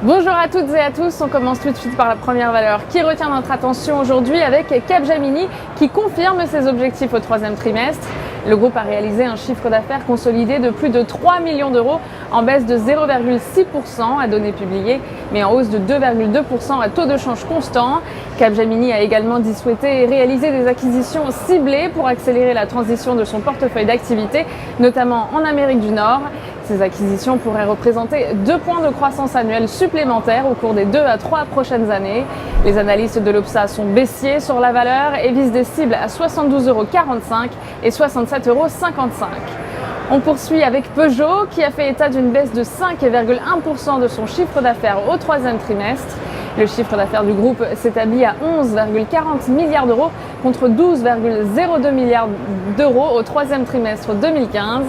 Bonjour à toutes et à tous, on commence tout de suite par la première valeur qui retient notre attention aujourd'hui avec Capgemini qui confirme ses objectifs au troisième trimestre. Le groupe a réalisé un chiffre d'affaires consolidé de plus de 3 millions d'euros en baisse de 0,6% à données publiées, mais en hausse de 2,2% à taux de change constant. Capgemini a également dit souhaiter réaliser des acquisitions ciblées pour accélérer la transition de son portefeuille d'activités, notamment en Amérique du Nord. Ces acquisitions pourraient représenter 2 points de croissance annuelle supplémentaires au cours des 2 à 3 prochaines années. Les analystes de l'Opsa sont baissiers sur la valeur et visent des cibles à 72,45 € et 67,55 €. On poursuit avec Peugeot qui a fait état d'une baisse de 5,1% de son chiffre d'affaires au troisième trimestre. Le chiffre d'affaires du groupe s'établit à 11,40 milliards d'euros contre 12,02 milliards d'euros au troisième trimestre 2015.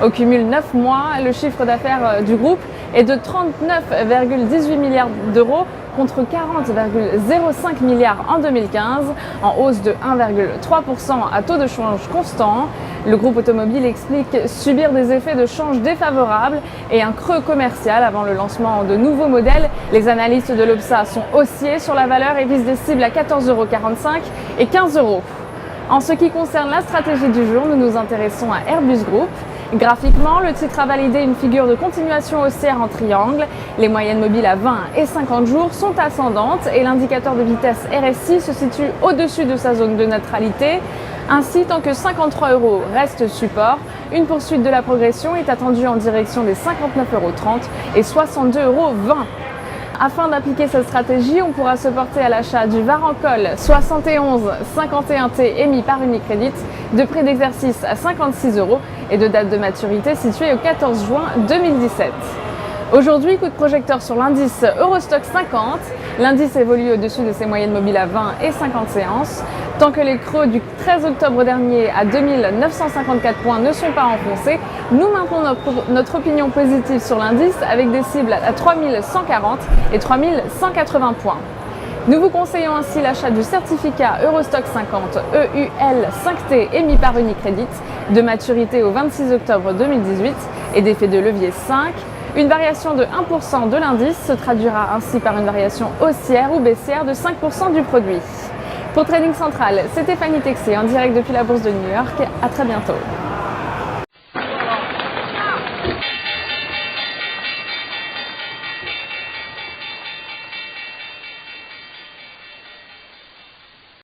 Au cumul 9 mois, le chiffre d'affaires du groupe est de 39,18 milliards d'euros contre 40,05 milliards en 2015, en hausse de 1,3% à taux de change constant. Le groupe automobile explique subir des effets de change défavorables et un creux commercial avant le lancement de nouveaux modèles. Les analystes de l'Opsa sont haussiers sur la valeur et visent des cibles à 14,45 € et 15 €. En ce qui concerne la stratégie du jour, nous nous intéressons à Airbus Group. Graphiquement, le titre a validé une figure de continuation haussière en triangle. Les moyennes mobiles à 20 et 50 jours sont ascendantes et l'indicateur de vitesse RSI se situe au-dessus de sa zone de neutralité. Ainsi, tant que 53 € reste support, une poursuite de la progression est attendue en direction des 59,30 € et 62,20 €. Afin d'appliquer cette stratégie, on pourra se porter à l'achat du Varancol 7151T émis par Unicredit de prix d'exercice à 56 € et de date de maturité située au 14 juin 2017. Aujourd'hui, coup de projecteur sur l'indice Eurostoxx 50. L'indice évolue au-dessus de ses moyennes mobiles à 20 et 50 séances. Tant que les creux du 13 octobre dernier à 2954 points ne sont pas enfoncés, nous maintenons notre opinion positive sur l'indice avec des cibles à 3140 et 3180 points. Nous vous conseillons ainsi l'achat du certificat Eurostoxx 50 EUL 5T émis par Unicredit de maturité au 26 octobre 2018 et d'effet de levier 5. Une variation de 1% de l'indice se traduira ainsi par une variation haussière ou baissière de 5% du produit. Pour Trading Central, c'était Fanny Texier en direct depuis la Bourse de New York. À très bientôt.